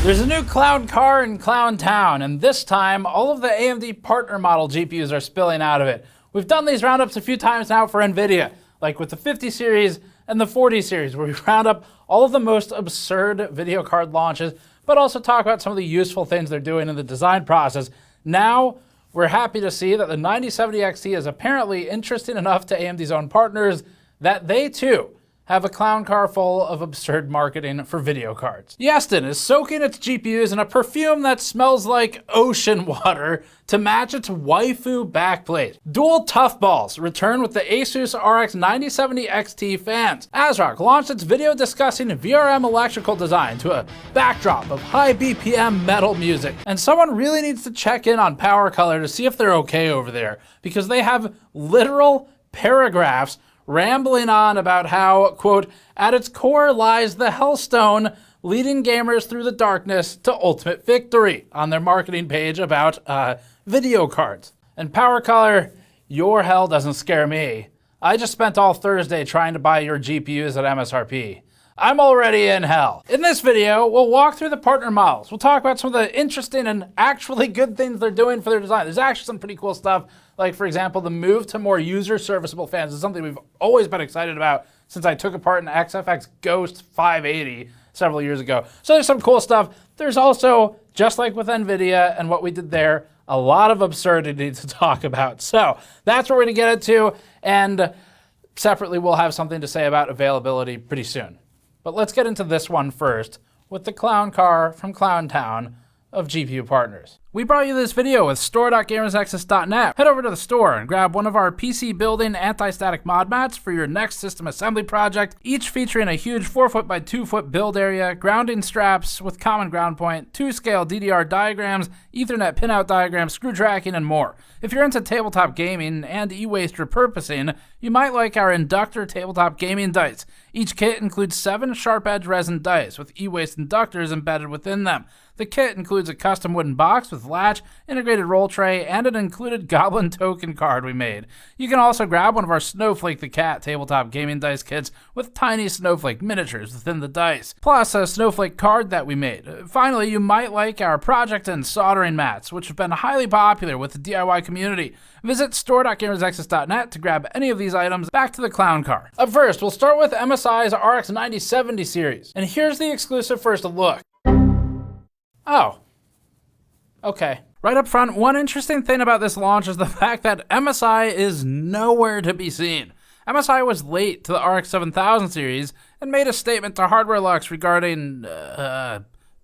There's a new Clown Car in Clown Town, and this time, all of the AMD partner model GPUs are spilling out of it. We've done these roundups a few times now for NVIDIA, like with the 50 series and the 40 series, where we round up all of the most absurd video card launches, but also talk about some of the useful things they're doing in the design process. Now, we're happy to see that the 9070 XT is apparently interesting enough to AMD's own partners that they too have a clown car full of absurd marketing for video cards. Yeston is soaking its GPUs in a perfume that smells like ocean water to match its waifu backplate. Dual tough balls return with the ASUS RX 9070 XT fans. ASRock launched its video discussing VRM electrical design to a backdrop of high BPM metal music. And someone really needs to check in on PowerColor to see if they're okay over there, because they have literal paragraphs rambling on about how, quote, at its core lies the Hellstone, leading gamers through the darkness to ultimate victory on their marketing page about video cards. And PowerColor, your hell doesn't scare me. I just spent all Thursday trying to buy your GPUs at MSRP. I'm already in hell. In this video, we'll walk through the partner models. We'll talk about some of the interesting and actually good things they're doing for their design. There's actually some pretty cool stuff, like for example, the move to more user-serviceable fans is something we've always been excited about since I took apart an XFX Ghost 580 several years ago. So there's some cool stuff. There's also, just like with NVIDIA and what we did there, a lot of absurdity to talk about. So that's what we're gonna get into, and separately we'll have something to say about availability pretty soon. But let's get into this one first with the Clown Car from Clown Town of GPU partners. We brought you this video with store.gamersnexus.net. Head over to the store and grab one of our PC building anti-static mod mats for your next system assembly project, each featuring a huge 4-foot by 2-foot build area, grounding straps with common ground point, 2-scale DDR diagrams, Ethernet pinout diagrams, screw tracking, and more. If you're into tabletop gaming and e-waste repurposing, you might like our inductor tabletop gaming dice. Each kit includes 7 sharp edge resin dice with e-waste inductors embedded within them. The kit includes a custom wooden box with latch, integrated roll tray, and an included goblin token card we made. You can also grab one of our Snowflake the Cat tabletop gaming dice kits with tiny snowflake miniatures within the dice, plus a snowflake card that we made. Finally, you might like our project and soldering mats, which have been highly popular with the DIY community. Visit store.gamersnexus.net to grab any of these items. Back to the Clown Car. Up first, we'll start with MSI's RX 9070 series. And here's the exclusive first look. Oh. Okay. Right up front, one interesting thing about this launch is the fact that MSI is nowhere to be seen. MSI was late to the RX 7000 series and made a statement to Hardware Lux regarding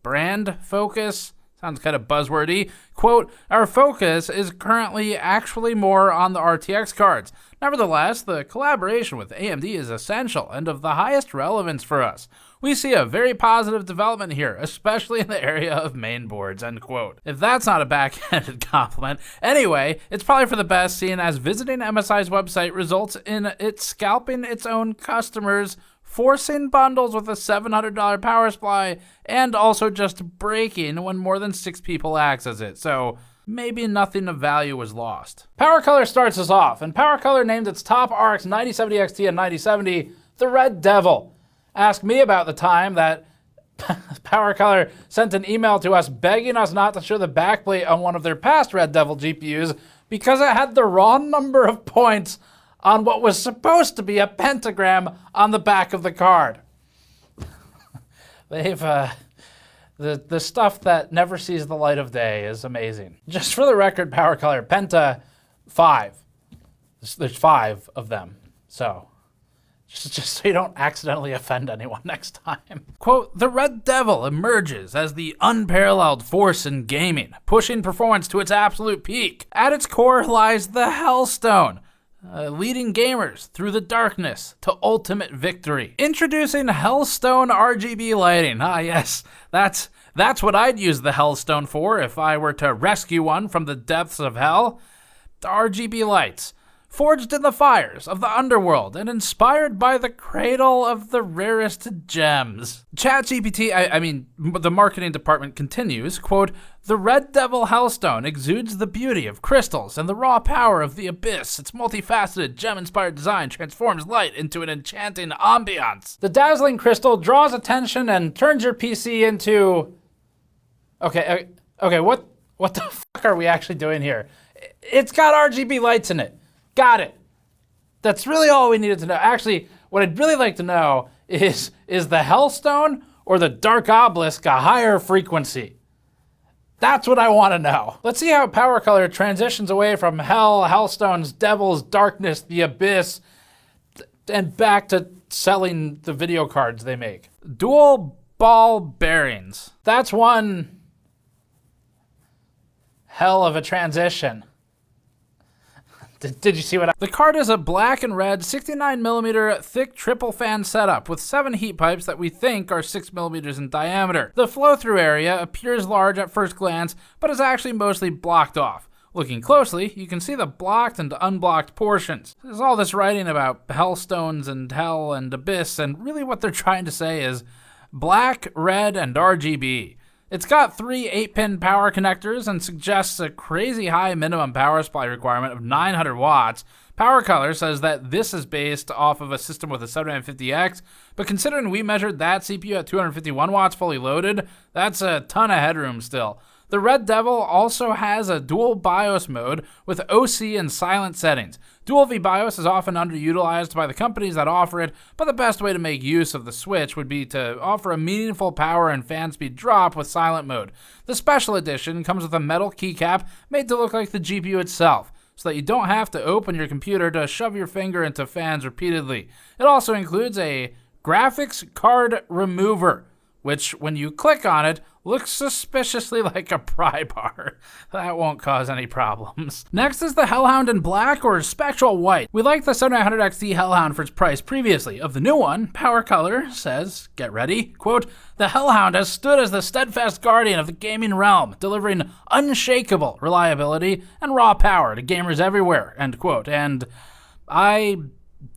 brand focus. Sounds kind of buzzwordy. Quote, our focus is currently actually more on the RTX cards. Nevertheless, the collaboration with AMD is essential and of the highest relevance for us. We see a very positive development here, especially in the area of mainboards, end quote. If that's not a backhanded compliment. Anyway, it's probably for the best, seeing as visiting MSI's website results in it scalping its own customers, forcing bundles with a $700 power supply, and also just breaking when more than 6 people access it. So maybe nothing of value was lost. PowerColor starts us off, and PowerColor named its top RX 9070 XT and 9070 the Red Devil. Ask me about the time that PowerColor sent an email to us begging us not to show the backplate on one of their past Red Devil GPUs because it had the wrong number of points on what was supposed to be a pentagram on the back of the card. They've, the stuff that never sees the light of day is amazing. Just for the record, PowerColor, Penta 5. There's 5 of them, so just so you don't accidentally offend anyone next time. Quote, the Red Devil emerges as the unparalleled force in gaming, pushing performance to its absolute peak. At its core lies the Hellstone, leading gamers through the darkness to ultimate victory. Introducing Hellstone RGB lighting. Ah yes, that's what I'd use the Hellstone for if I were to rescue one from the depths of hell. The RGB lights, forged in the fires of the underworld and inspired by the cradle of the rarest gems. ChatGPT, the marketing department continues, quote, the Red Devil Hellstone exudes the beauty of crystals and the raw power of the abyss. Its multifaceted, gem-inspired design transforms light into an enchanting ambiance. The dazzling crystal draws attention and turns your PC into Okay, what the fuck are we actually doing here? It's got RGB lights in it. Got it. That's really all we needed to know. Actually, what I'd really like to know is the Hellstone or the Dark Obelisk a higher frequency? That's what I want to know. Let's see how PowerColor transitions away from hell, hellstones, devils, darkness, the abyss, and back to selling the video cards they make. Dual ball bearings. That's one hell of a transition. Did you see what The card is a black and red 69mm thick triple fan setup with 7 heat pipes that we think are 6mm in diameter. The flow-through area appears large at first glance, but is actually mostly blocked off. Looking closely, you can see the blocked and unblocked portions. There's all this writing about hellstones and hell and abyss, and really what they're trying to say is black, red, and RGB. It's got 3 8-pin power connectors and suggests a crazy high minimum power supply requirement of 900 watts. PowerColor says that this is based off of a system with a 7950X, but considering we measured that CPU at 251 watts fully loaded, that's a ton of headroom still. The Red Devil also has a dual BIOS mode with OC and silent settings. Dual V-BIOS is often underutilized by the companies that offer it, but the best way to make use of the switch would be to offer a meaningful power and fan speed drop with silent mode. The Special Edition comes with a metal keycap made to look like the GPU itself, so that you don't have to open your computer to shove your finger into fans repeatedly. It also includes a graphics card remover, which, when you click on it, looks suspiciously like a pry bar. That won't cause any problems. Next is the Hellhound in black or spectral white. We like the 7900 XT Hellhound for its price previously. Of the new one, PowerColor says, get ready, quote, the Hellhound has stood as the steadfast guardian of the gaming realm, delivering unshakable reliability and raw power to gamers everywhere, end quote. And I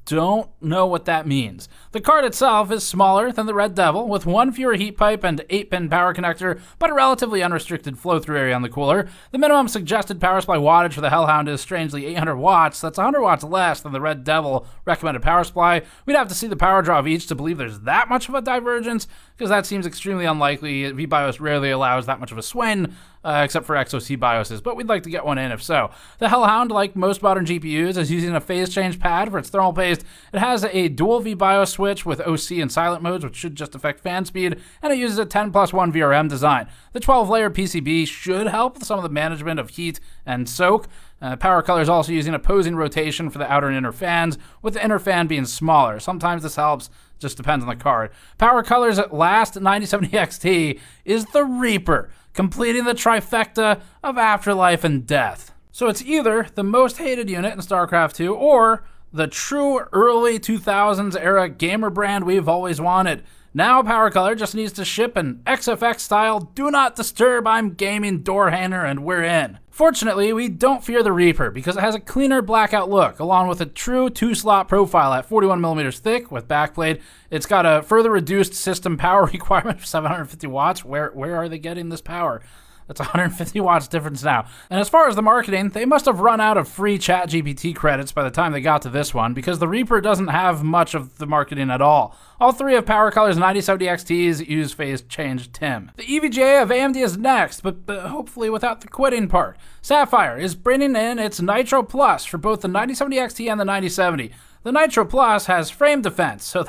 don't know what that means. The card itself is smaller than the Red Devil, with 1 fewer heat pipe and 8-pin power connector, but a relatively unrestricted flow-through area on the cooler. The minimum suggested power supply wattage for the Hellhound is strangely 800 watts. That's 100 watts less than the Red Devil recommended power supply. We'd have to see the power draw of each to believe there's that much of a divergence, because that seems extremely unlikely. V-BIOS rarely allows that much of a swing, except for XOC BIOSes, but we'd like to get one in if so. The Hellhound, like most modern GPUs, is using a phase change pad for its thermal paste. It has a dual V-BIOS switch with OC and silent modes, which should just affect fan speed, and it uses a 10+1 VRM design. The 12-layer PCB should help with some of the management of heat and soak. PowerColor is also using opposing rotation for the outer and inner fans, with the inner fan being smaller. Sometimes this helps, just depends on the card. PowerColor's last 9070 XT is the Reaper, completing the trifecta of afterlife and death. So it's either the most hated unit in StarCraft 2 or the true early 2000s era gamer brand we've always wanted. Now PowerColor just needs to ship an XFX style do not disturb I'm gaming door hanger and we're in. Fortunately, we don't fear the Reaper because it has a cleaner blackout look along with a true 2-slot profile at 41mm thick with backplate. It's got a further reduced system power requirement of 750 watts. Where are they getting this power? That's 150 watts difference now. And as far as the marketing, they must have run out of free ChatGPT credits by the time they got to this one, because the Reaper doesn't have much of the marketing at all. All 3 of PowerColor's 9070 XTs use phase change TIM. The EVGA of AMD is next, but hopefully without the quitting part. Sapphire is bringing in its Nitro Plus for both the 9070 XT and the 9070. The Nitro Plus has frame defense, so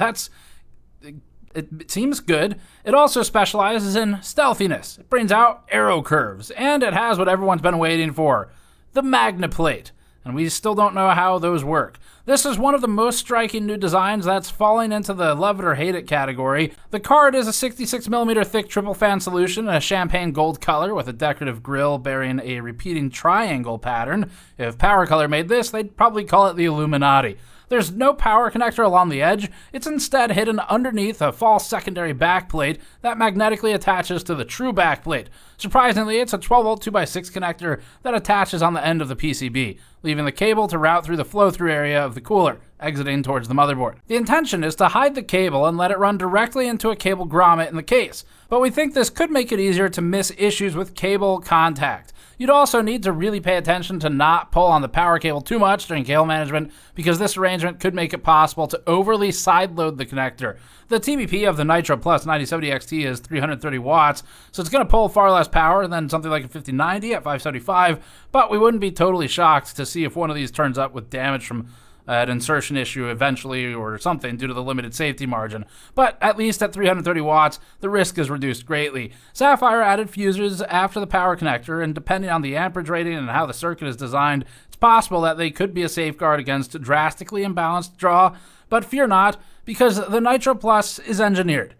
it seems good. It also specializes in stealthiness. It brings out arrow curves, and it has what everyone's been waiting for, the Magna Plate. And we still don't know how those work. This is one of the most striking new designs that's falling into the love it or hate it category. The card is a 66mm thick triple fan solution in a champagne gold color with a decorative grille bearing a repeating triangle pattern. If PowerColor made this, they'd probably call it the Illuminati. There's no power connector along the edge. It's instead hidden underneath a false secondary backplate that magnetically attaches to the true backplate. Surprisingly, it's a 12-volt 2x6 connector that attaches on the end of the PCB. leaving the cable to route through the flow-through area of the cooler, exiting towards the motherboard. The intention is to hide the cable and let it run directly into a cable grommet in the case, but we think this could make it easier to miss issues with cable contact. You'd also need to really pay attention to not pull on the power cable too much during cable management, because this arrangement could make it possible to overly sideload the connector. The TBP of the Nitro Plus 9070 XT is 330 watts, so it's going to pull far less power than something like a 5090 at 575, but we wouldn't be totally shocked to see if one of these turns up with damage from an insertion issue eventually or something due to the limited safety margin. But at least at 330 watts, the risk is reduced greatly. Sapphire added fusers after the power connector, and depending on the amperage rating and how the circuit is designed, it's possible that they could be a safeguard against drastically imbalanced draw, but fear not, because the Nitro Plus is engineered.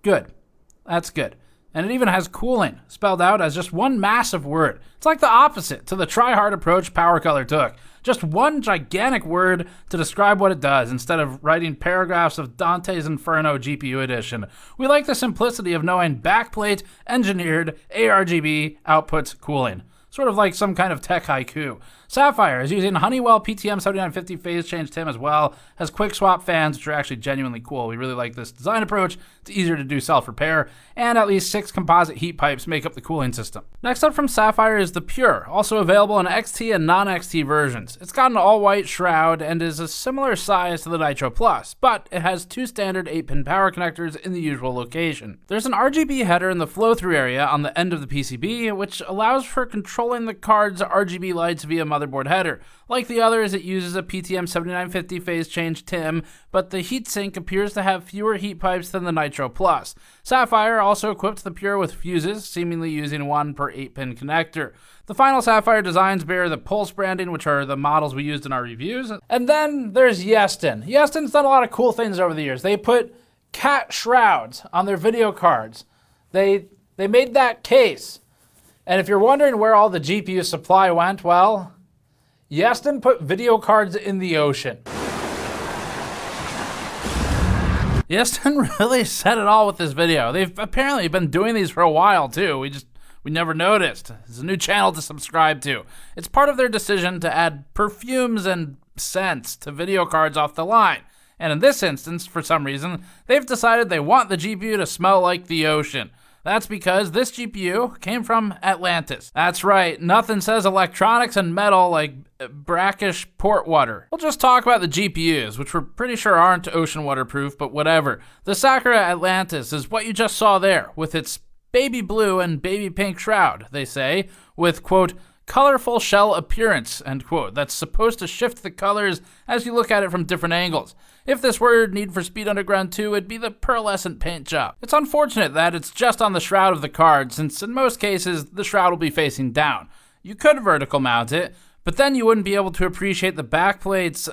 Good. That's good. And it even has cooling, spelled out as just one massive word. It's like the opposite to the try-hard approach PowerColor took. Just one gigantic word to describe what it does, instead of writing paragraphs of Dante's Inferno GPU edition. We like the simplicity of knowing backplate, engineered, ARGB, outputs, cooling. Sort of like some kind of tech haiku. Sapphire is using Honeywell PTM 7950 phase change TIM as well, has quick swap fans, which are actually genuinely cool. We really like this design approach. It's easier to do self-repair, and at least 6 composite heat pipes make up the cooling system. Next up from Sapphire is the Pure, also available in XT and non-XT versions. It's got an all-white shroud and is a similar size to the Nitro Plus, but it has 2 standard 8-pin power connectors in the usual location. There's an RGB header in the flow-through area on the end of the PCB, which allows for controlling the card's RGB lights via motherboard header. Like the others, it uses a PTM 7950 phase change TIM, but the heatsink appears to have fewer heat pipes than the Nitro Plus. Sapphire also equipped the Pure with fuses, seemingly using 1 per 8-pin connector. The final Sapphire designs bear the Pulse branding, which are the models we used in our reviews. And then there's Yeston. Yeston's done a lot of cool things over the years. They put cat shrouds on their video cards. They made that case. And if you're wondering where all the GPU supply went, well, Yeston put video cards in the ocean. Yeston really said it all with this video. They've apparently been doing these for a while too. We never noticed. It's a new channel to subscribe to. It's part of their decision to add perfumes and scents to video cards off the line. And in this instance, for some reason, they've decided they want the GPU to smell like the ocean. That's because this GPU came from Atlantis. That's right, nothing says electronics and metal like brackish port water. We'll just talk about the GPUs, which we're pretty sure aren't ocean waterproof, but whatever. The Sakura Atlantis is what you just saw there, with its baby blue and baby pink shroud, they say, with, quote, colorful shell appearance, end quote. That's supposed to shift the colors as you look at it from different angles. If this were Need for Speed Underground 2, it'd be the pearlescent paint job. It's unfortunate that it's just on the shroud of the card, since in most cases, the shroud will be facing down. You could vertical mount it, but then you wouldn't be able to appreciate the backplates.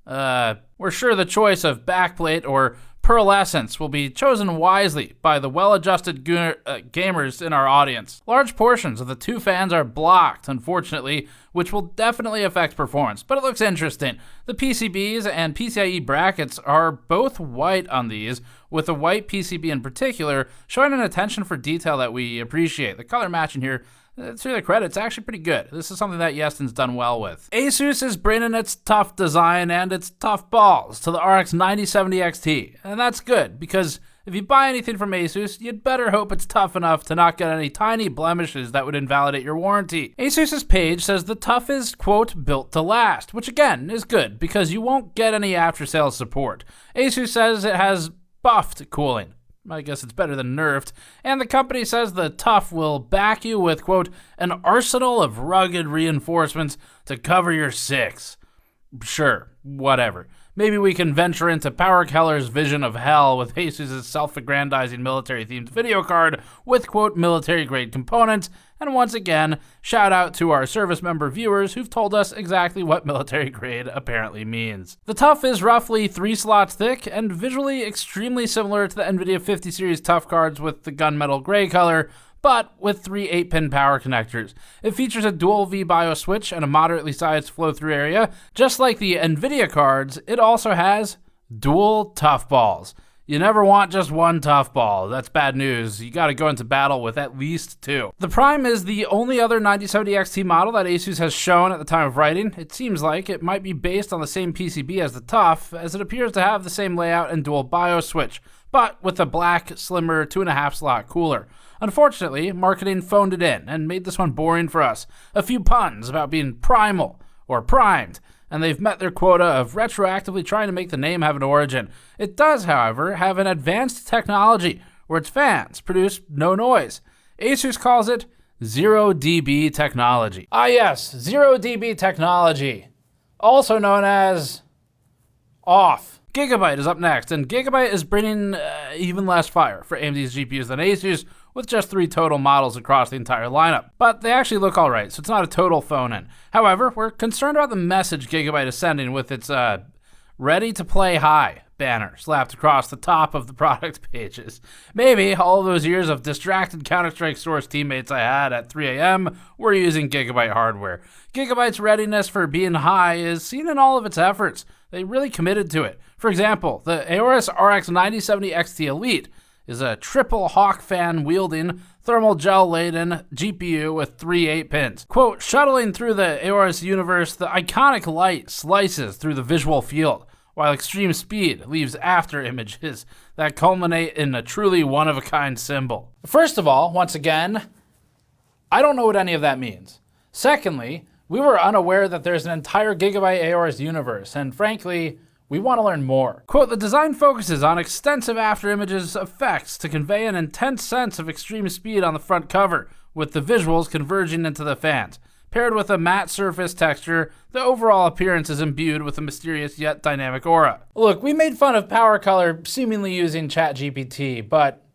We're sure the choice of backplate or pearlescence will be chosen wisely by the well-adjusted gamers in our audience. Large portions of the 2 fans are blocked, unfortunately, which will definitely affect performance, but it looks interesting. The PCBs and PCIe brackets are both white on these, with a white PCB in particular showing an attention for detail that we appreciate. The color matching here, to their credit, it's actually pretty good. This is something that Yeston's done well with. ASUS is bringing its tough design and its tough balls to the RX 9070 XT, and that's good, because if you buy anything from ASUS, you'd better hope it's tough enough to not get any tiny blemishes that would invalidate your warranty. ASUS's page says the tough is, quote, built to last, which again is good, because you won't get any after-sales support. ASUS says it has buffed cooling. I guess it's better than nerfed. And the company says the tough will back you with, quote, an arsenal of rugged reinforcements to cover your 6. Sure, whatever. Maybe we can venture into PowerColor's vision of hell with ASUS's self-aggrandizing military-themed video card with, quote, military-grade components. And once again, shout out to our service member viewers who've told us exactly what military-grade apparently means. The TUF is roughly 3 slots thick and visually extremely similar to the NVIDIA 50 series TUF cards with the gunmetal gray color, but with 3 8-pin power connectors. It features a dual V-BIOS switch and a moderately sized flow-through area. Just like the NVIDIA cards, it also has dual TUF balls. You never want just one tough ball. That's bad news. You gotta go into battle with at least two. The Prime is the only other 9070 XT model that ASUS has shown at the time of writing. It seems like it might be based on the same PCB as the TUF, as it appears to have the same layout and dual BIOS switch, but with a black, slimmer 2.5 slot cooler. Unfortunately, marketing phoned it in and made this one boring for us. A few puns about being primal or primed, and they've met their quota of retroactively trying to make the name have an origin. It does, however, have an advanced technology where its fans produce no noise. ASUS calls it 0 dB technology. Ah yes, 0 dB technology, also known as off. Gigabyte is up next, and Gigabyte is bringing even less fire for AMD's GPUs than ASUS, with just 3 total models across the entire lineup. But they actually look alright, so it's not a total phone-in. However, we're concerned about the message Gigabyte is sending with its ready to play high banner slapped across the top of the product pages. Maybe all those years of distracted Counter-Strike Source teammates I had at 3 a.m. were using Gigabyte hardware. Gigabyte's readiness for being high is seen in all of its efforts. They really committed to it. For example, the ASUS RX 9070 XT Elite is a triple Hawk fan wielding, thermal gel laden GPU with 3 8-pins. Quote, shuttling through the ASUS universe, the iconic light slices through the visual field, while extreme speed leaves after images that culminate in a truly one-of-a-kind symbol. First of all, once again, I don't know what any of that means. Secondly, we were unaware that there's an entire Gigabyte ASUS universe, and frankly, we want to learn more. Quote, the design focuses on extensive after-images effects to convey an intense sense of extreme speed on the front cover, with the visuals converging into the fans. Paired with a matte surface texture, the overall appearance is imbued with a mysterious yet dynamic aura. Look, we made fun of PowerColor seemingly using ChatGPT, but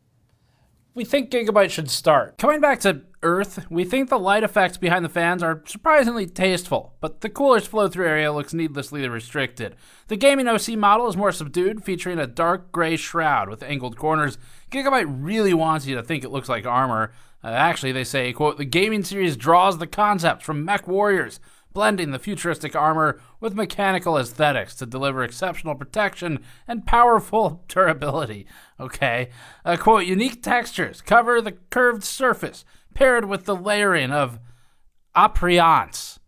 we think Gigabyte should start. Coming back to Earth, we think the light effects behind the fans are surprisingly tasteful, but the cooler's flow-through area looks needlessly restricted. The gaming OC model is more subdued, featuring a dark gray shroud with angled corners. Gigabyte really wants you to think it looks like armor. Actually, they say, quote, the gaming series draws the concepts from Mech Warriors, blending the futuristic armor with mechanical aesthetics to deliver exceptional protection and powerful durability. Okay. Quote, unique textures cover the curved surface, paired with the layering of appliances.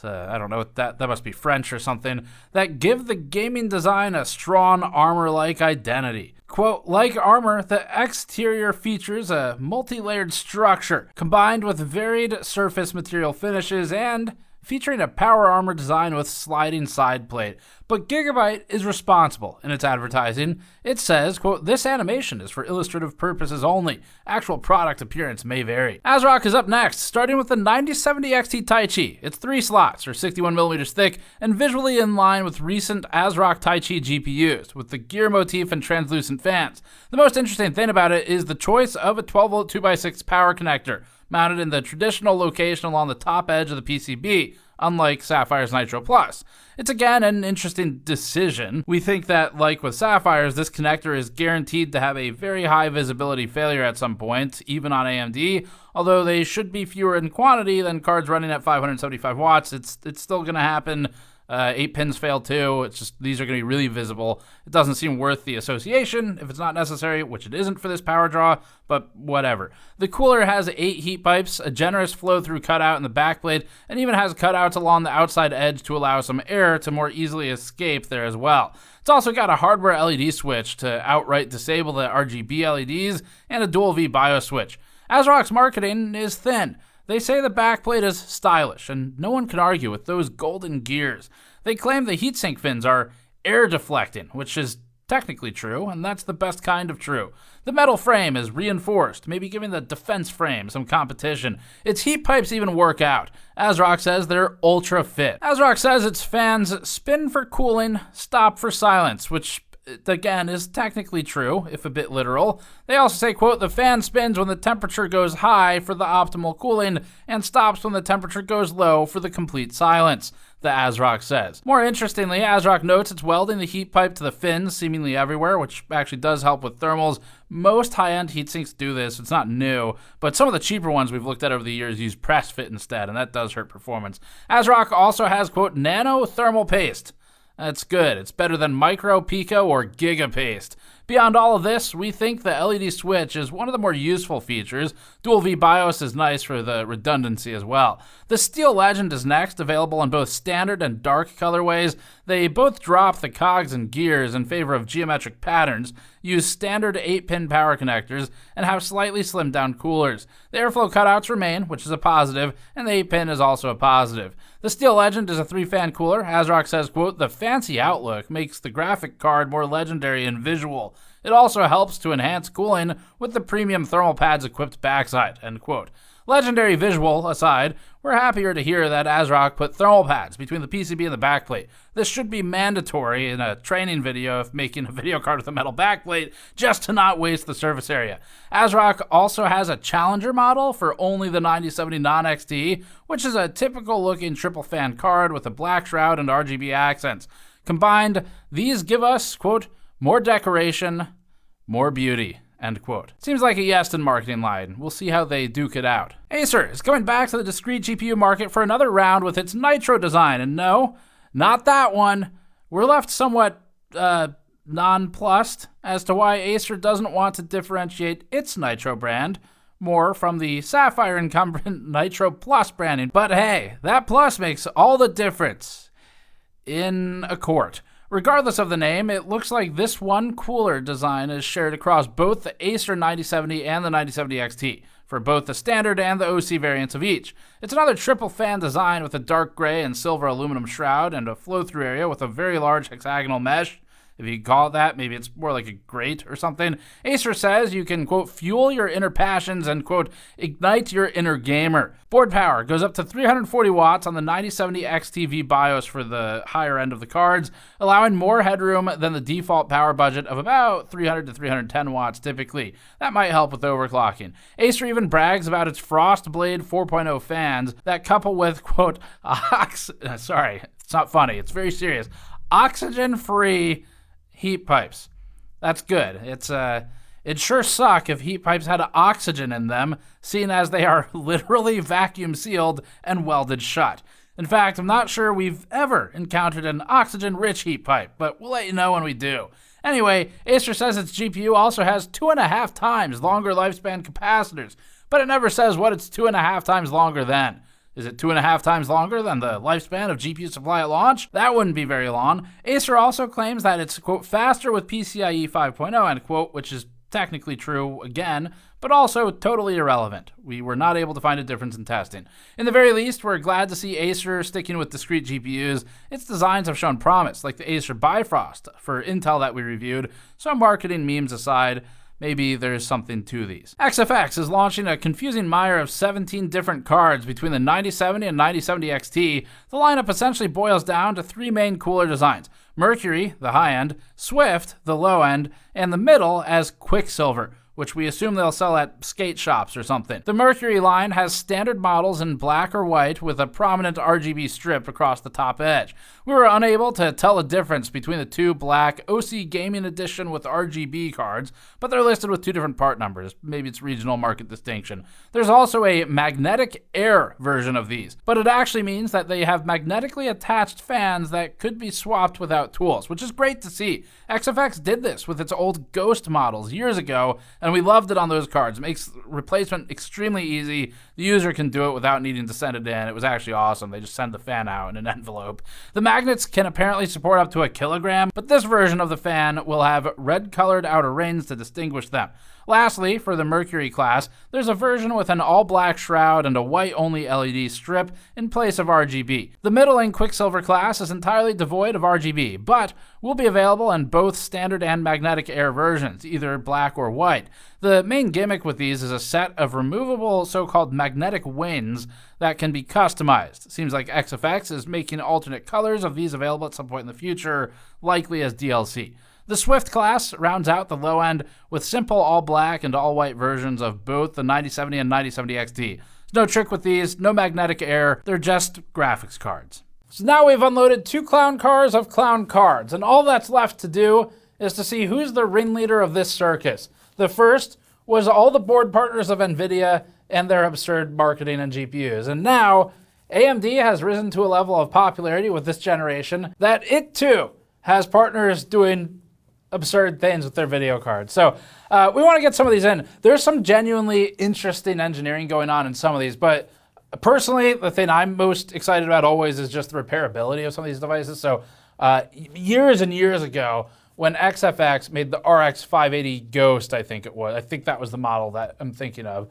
I don't know, that must be French or something, that give the gaming design a strong armor-like identity. Quote, like armor, the exterior features a multi-layered structure, combined with varied surface material finishes and featuring a power armor design with sliding side plate. But Gigabyte is responsible in its advertising. It says, quote, this animation is for illustrative purposes only. Actual product appearance may vary. ASRock is up next, starting with the 9070 XT Taichi. It's 3 slots, or 61mm thick, and visually in line with recent ASRock Taichi GPUs, with the gear motif and translucent fans. The most interesting thing about it is the choice of a 12-volt 2x6 power connector, mounted in the traditional location along the top edge of the PCB, unlike Sapphire's Nitro Plus. It's again an interesting decision. We think that, like with Sapphire's, this connector is guaranteed to have a very high visibility failure at some point, even on AMD, although they should be fewer in quantity than cards running at 575 watts. It's still gonna happen. 8 pins fail too. It's just, these are going to be really visible. It doesn't seem worth the association if it's not necessary, which it isn't for this power draw, but whatever. The cooler has 8 heat pipes, a generous flow-through cutout in the backplate, and even has cutouts along the outside edge to allow some air to more easily escape there as well. It's also got a hardware LED switch to outright disable the RGB LEDs and a dual V BIOS switch. ASRock's marketing is thin. They say the backplate is stylish, and no one can argue with those golden gears. They claim the heatsink fins are air deflecting, which is technically true, and that's the best kind of true. The metal frame is reinforced, maybe giving the defense frame some competition. Its heat pipes even work out. ASRock says they're ultra fit. ASRock says its fans spin for cooling, stop for silence, which again is technically true, if a bit literal. They also say, quote, the fan spins when the temperature goes high for the optimal cooling and stops when the temperature goes low for the complete silence, the ASRock says. More interestingly, ASRock notes it's welding the heat pipe to the fins seemingly everywhere, which actually does help with thermals. Most high-end heatsinks do this. It's not new, but some of the cheaper ones we've looked at over the years use press fit instead, and that does hurt performance. ASRock also has, quote, nano thermal paste. That's good. It's better than micro, pico, or gigapaste. Beyond all of this, we think the LED switch is one of the more useful features. Dual V BIOS is nice for the redundancy as well. The Steel Legend is next, available in both standard and dark colorways. They both drop the cogs and gears in favor of geometric patterns, use standard 8-pin power connectors, and have slightly slimmed down coolers. The airflow cutouts remain, which is a positive, and the 8-pin is also a positive. The Steel Legend is a 3-fan cooler. ASRock says, quote, "The fancy outlook makes the graphic card more legendary and visual. It also helps to enhance cooling with the premium thermal pads equipped backside," end quote. Legendary visual aside, we're happier to hear that ASRock put thermal pads between the PCB and the backplate. This should be mandatory in a training video if making a video card with a metal backplate, just to not waste the surface area. ASRock also has a Challenger model for only the 9070 non-XT, which is a typical looking triple fan card with a black shroud and RGB accents. Combined, these give us, quote, "more decoration, more beauty," end quote. Seems like a Yeston marketing line. We'll see how they duke it out. Acer is coming back to the discrete GPU market for another round with its Nitro design, and no, not that one. We're left somewhat nonplussed as to why Acer doesn't want to differentiate its Nitro brand more from the Sapphire incumbent Nitro Plus branding. But hey, that plus makes all the difference in a court. Regardless of the name, it looks like this one cooler design is shared across both the Acer 9070 and the 9070 XT, for both the standard and the OC variants of each. It's another triple fan design with a dark gray and silver aluminum shroud and a flow-through area with a very large hexagonal mesh. If you call it that, maybe it's more like a grate or something. Acer says you can, quote, "fuel your inner passions" and, quote, "ignite your inner gamer." Board power goes up to 340 watts on the 9070 XT BIOS for the higher end of the cards, allowing more headroom than the default power budget of about 300 to 310 watts typically. That might help with overclocking. Acer even brags about its Frostblade 4.0 fans that couple with, quote, sorry, it's not funny, it's very serious, oxygen-free heat pipes. That's good. It'd sure suck if heat pipes had oxygen in them, seeing as they are literally vacuum sealed and welded shut. In fact, I'm not sure we've ever encountered an oxygen-rich heat pipe, but we'll let you know when we do. Anyway, Acer says its GPU also has 2.5 times longer lifespan capacitors, but it never says what it's 2.5 times longer than. Is it 2.5 times longer than the lifespan of GPU supply at launch? That wouldn't be very long. Acer also claims that it's, quote, "faster with PCIe 5.0, end quote, which is technically true again, but also totally irrelevant. We were not able to find a difference in testing. In the very least, we're glad to see Acer sticking with discrete GPUs. Its designs have shown promise, like the Acer Bifrost for Intel that we reviewed, so marketing memes aside, maybe there's something to these. XFX is launching a confusing mire of 17 different cards between the 9070 and 9070 XT. The lineup essentially boils down to 3 main cooler designs: Mercury, the high end, Swift, the low end, and the middle as Quicksilver, which we assume they'll sell at skate shops or something. The Mercury line has standard models in black or white with a prominent RGB strip across the top edge. We were unable to tell the difference between the two black OC Gaming Edition with RGB cards, but they're listed with 2 different part numbers. Maybe it's regional market distinction. There's also a magnetic air version of these, but it actually means that they have magnetically attached fans that could be swapped without tools, which is great to see. XFX did this with its old Ghost models years ago, and we loved it on those cards. It makes replacement extremely easy. The user can do it without needing to send it in. It was actually awesome. They just send the fan out in an envelope. The magnets can apparently support up to 1 kilogram, but this version of the fan will have red-colored outer rings to distinguish them. Lastly, for the Mercury class, there's a version with an all-black shroud and a white-only LED strip in place of RGB. The middling Quicksilver class is entirely devoid of RGB, but will be available in both standard and magnetic air versions, either black or white. The main gimmick with these is a set of removable so-called magnetic wings that can be customized. Seems like XFX is making alternate colors of these available at some point in the future, likely as DLC. The Swift class rounds out the low end with simple all-black and all-white versions of both the 9070 and 9070 XT. There's no trick with these, no magnetic air, they're just graphics cards. So now we've unloaded 2 clown cars of clown cards, and all that's left to do is to see who's the ringleader of this circus. The first was all the board partners of NVIDIA and their absurd marketing and GPUs, and now AMD has risen to a level of popularity with this generation that it too has partners doing absurd things with their video cards. So we want to get some of these in. There's some genuinely interesting engineering going on in some of these, but personally, the thing I'm most excited about always is just the repairability of some of these devices. So years and years ago, when XFX made the RX 580 Ghost, I think that was the model that I'm thinking of.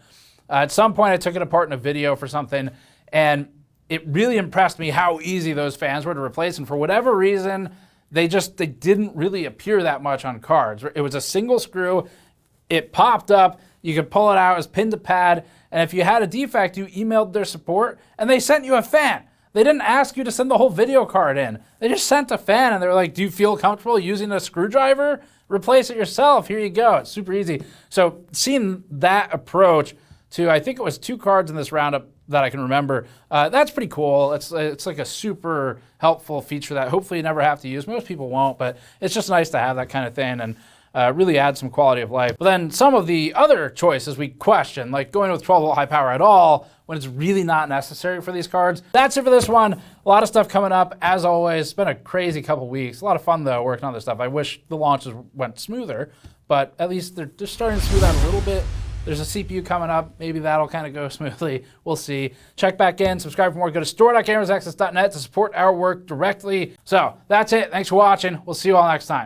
At some point, I took it apart in a video for something, and it really impressed me how easy those fans were to replace. And for whatever reason, they didn't really appear that much on cards. It was a single screw. It popped up. You could pull it out. It was pinned to pad. And if you had a defect, you emailed their support, and they sent you a fan. They didn't ask you to send the whole video card in. They just sent a fan, and they were like, do you feel comfortable using a screwdriver? Replace it yourself. Here you go. It's super easy. So seeing that approach to, I think it was 2 cards in this roundup that I can remember, that's pretty cool. It's like a super helpful feature that hopefully you never have to use. Most people won't, but it's just nice to have that kind of thing and really add some quality of life. But then some of the other choices we question, like going with 12 volt high power at all when it's really not necessary for these cards. That's it for this one. A lot of stuff coming up, as always. It's been a crazy couple weeks. A lot of fun, though, working on this stuff. I wish the launches went smoother, but at least they're just starting to smooth out a little bit. There's a CPU coming up. Maybe that'll kind of go smoothly. We'll see. Check back in. Subscribe for more. Go to store.gamersaccess.net to support our work directly. So that's it. Thanks for watching. We'll see you all next time.